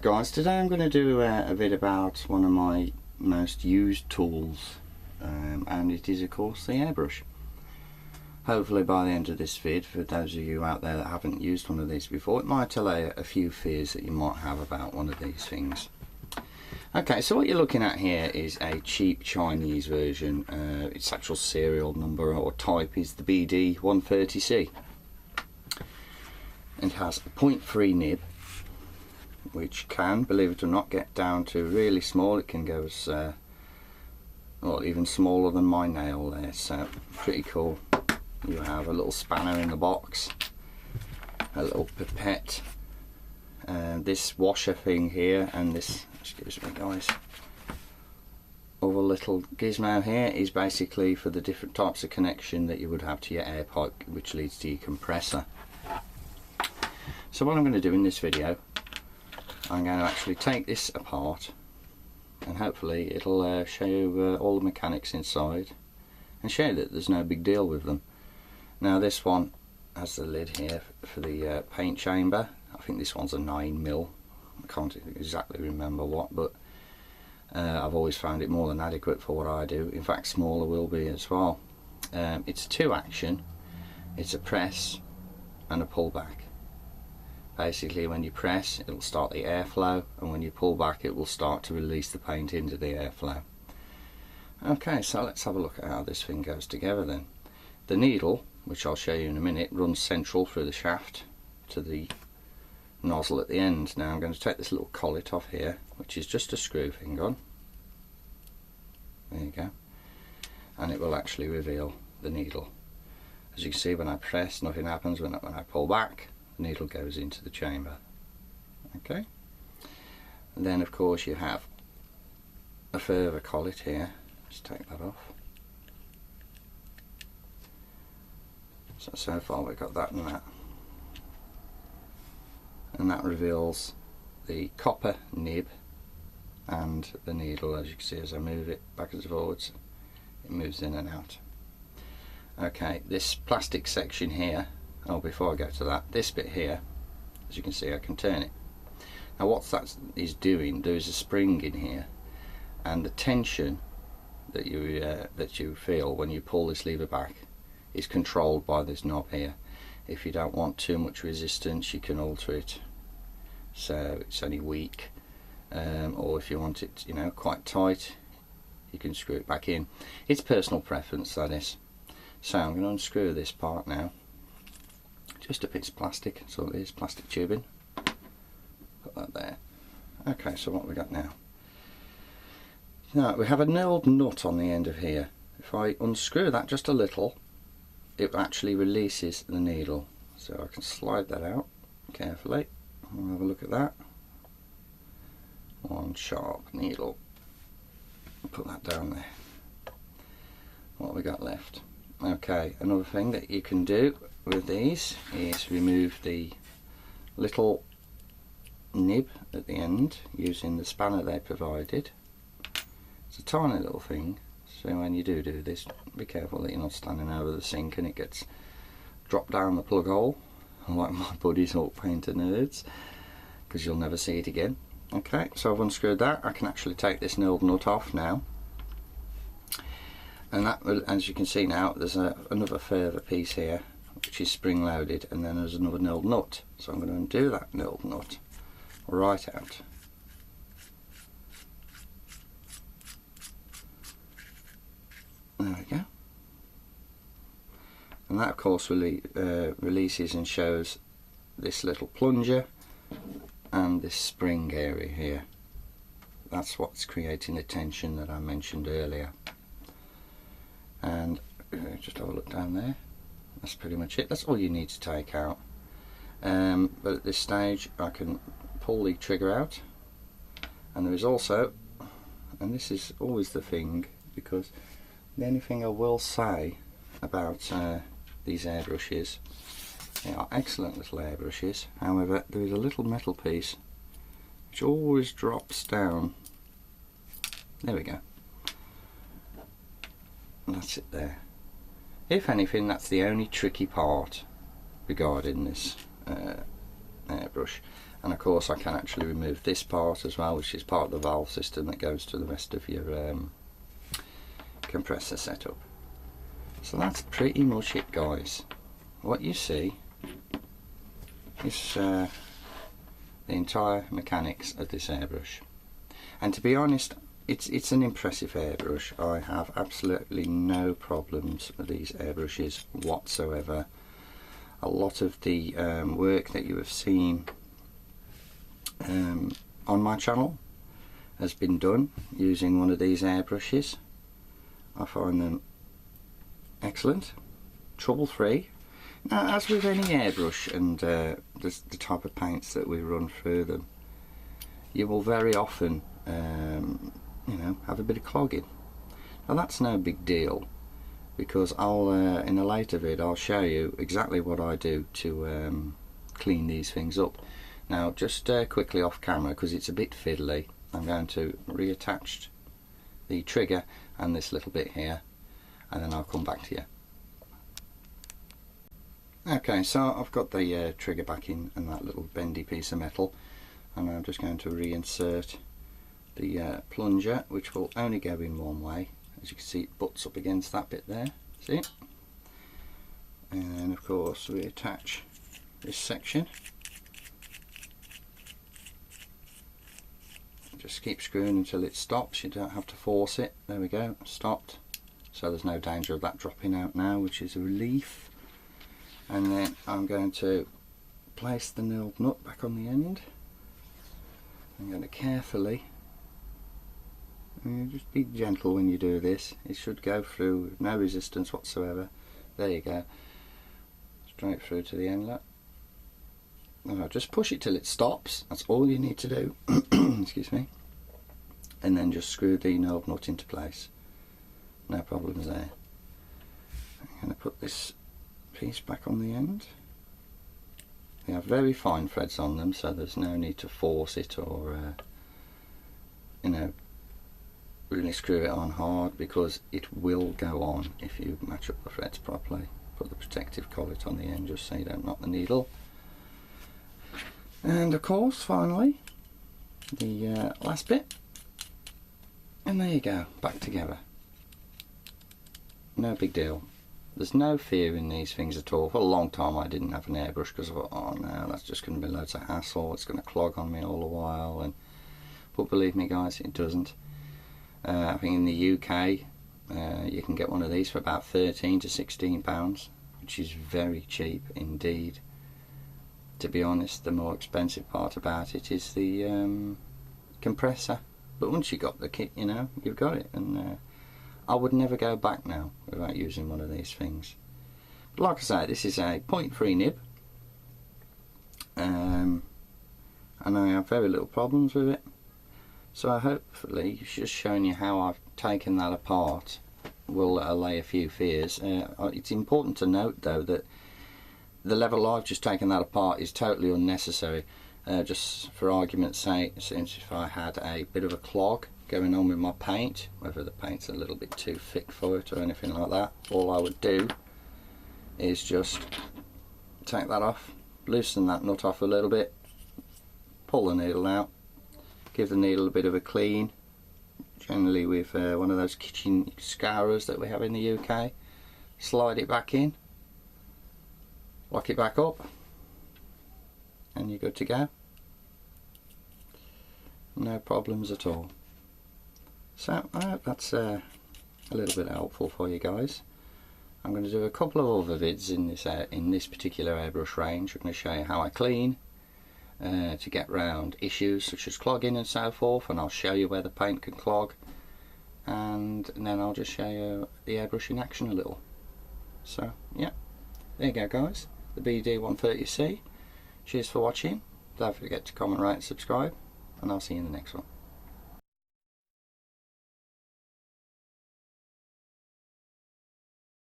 guys, today I'm going to do a vid about one of my most used tools, and it is of course the airbrush. Hopefully by the end of this vid, for those of you out there that haven't used one of these before, it might allay a few fears that you might have about one of these things. Okay, so what you're looking at here is a cheap Chinese version. Its actual serial number or type is the BD130C. It has a 0.3 nib, which can, believe it or not, get down to really small. It can go as well, even smaller than my nail there, so pretty cool. You have a little spanner in the box, a little pipette, this washer thing here, and this, excuse me guys, other little gizmo here is basically for the different types of connection that you would have to your air pipe, which leads to your compressor. So what I'm going to do in this video, I'm going to actually take this apart, and hopefully it'll show you all the mechanics inside and show you that there's no big deal with them. Now this one has the lid here for the paint chamber. I think this one's a 9mm. I can't exactly remember what, but I've always found it more than adequate for what I do. In fact, smaller will be as well. It's a 2-action. It's a press and a pull back. Basically, when you press, it'll start the airflow, and when you pull back, it will start to release the paint into the airflow. Okay, so let's have a look at how this thing goes together then. The needle, which I'll show you in a minute, runs central through the shaft to the nozzle at the end. Now I'm going to take this little collet off here, which is just a screw thing on. There you go. And it will actually reveal the needle. As you can see, when I press, nothing happens. When I pull back, the needle goes into the chamber. Okay. And then of course you have a further collet here. Let's take that off. So far we've got that and that. And that reveals the copper nib and the needle. As you can see, as I move it backwards and forwards, it moves in and out. Okay, this plastic section here, oh, before I go to that, this bit here, as you can see, I can turn it. Now what that is doing, there's a spring in here, and the tension that you feel when you pull this lever back is controlled by this knob here. If you don't want too much resistance, you can alter it so it's only weak, or if you want it, you know, quite tight, you can screw it back in. It's personal preference, that is. So I'm going to unscrew this part now. Just a piece of plastic, so it is plastic tubing. Put that there. Okay, so what we got now? Now we have a knurled nut on the end of here. If I unscrew that just a little, it actually releases the needle. So I can slide that out carefully. We'll have a look at that. One sharp needle. Put that down there. What have we got left? Okay, another thing that you can do with these is remove the little nib at the end using the spanner they provided. It's a tiny little thing, so when you do this, be careful that you're not standing over the sink and it gets dropped down the plug hole like my buddies all painter nerds, because you'll never see it again. Okay, so I've unscrewed that. I can actually take this knurled nut off now, and that, as you can see now, there's another further piece here which is spring loaded, and then there's another knurled nut. So I'm going to undo that knurled nut right out. There we go. And that of course releases and shows this little plunger and this spring area here. That's what's creating the tension that I mentioned earlier. And just have a look down there. That's pretty much it. That's all you need to take out. But at this stage I can pull the trigger out, and there is also, and this is always the thing, because the only thing I will say about these airbrushes, they are excellent little airbrushes, however there is a little metal piece which always drops down. There we go. And that's it there. If anything, that's the only tricky part regarding this airbrush. And of course I can actually remove this part as well, which is part of the valve system that goes to the rest of your compressor setup. So that's pretty much it, guys. What you see is the entire mechanics of this airbrush. And to be honest, it's an impressive airbrush. I have absolutely no problems with these airbrushes whatsoever. A lot of the work that you have seen on my channel has been done using one of these airbrushes. I find them excellent, trouble-free. Now, as with any airbrush and the type of paints that we run through them, you will very often you know, have a bit of clogging. Now that's no big deal, because I'll in a later vid I'll show you exactly what I do to clean these things up. Now just quickly off camera, because it's a bit fiddly, I'm going to reattach the trigger and this little bit here, and then I'll come back to you. Okay, so I've got the trigger back in and that little bendy piece of metal, and I'm just going to reinsert the plunger, which will only go in one way. As you can see, it butts up against that bit there, see? And then of course we attach this section. Just keep screwing until it stops, you don't have to force it. There we go, stopped. So there's no danger of that dropping out now, which is a relief. And then I'm going to place the knurled nut back on the end. I'm going to carefully, just be gentle when you do this, it should go through with no resistance whatsoever. There you go, straight through to the end. Look. Now just push it till it stops, that's all you need to do. Excuse me. And then just screw the knurled nut into place, no problems there. I'm going to put this piece back on the end. They have very fine threads on them, so there's no need to force it or you know, really screw it on hard, because it will go on if you match up the threads properly. Put the protective collet on the end just so you don't knock the needle. And of course, finally, the last bit, and there you go, back together. No big deal. There's no fear in these things at all. For a long time I didn't have an airbrush because I thought, oh no, that's just going to be loads of hassle, it's going to clog on me all the while. But believe me guys, it doesn't. I think in the UK you can get one of these for about £13 to £16, which is very cheap indeed. To be honest, the more expensive part about it is the compressor. But once you got the kit, you know, you've got it. And I would never go back now without using one of these things. But like I say, this is a 0.3 nib, and I have very little problems with it. So hopefully, just showing you how I've taken that apart will allay a few fears. It's important to note though that the level I've just taken that apart is totally unnecessary. Just for argument's sake, since if I had a bit of a clog going on with my paint, whether the paint's a little bit too thick for it or anything like that, all I would do is just take that off, loosen that nut off a little bit, pull the needle out, give the needle a bit of a clean, generally with one of those kitchen scourers that we have in the UK, slide it back in, lock it back up, and you're good to go. No problems at all. So I hope that's a little bit helpful for you guys. I'm going to do a couple of other vids in this particular airbrush range. I'm going to show you how I clean to get round issues such as clogging and so forth, and I'll show you where the paint can clog, and then I'll just show you the airbrush in action a little. So yeah, there you go guys, the BD130C. Cheers for watching, don't forget to comment, rate and subscribe, and I'll see you in the next one.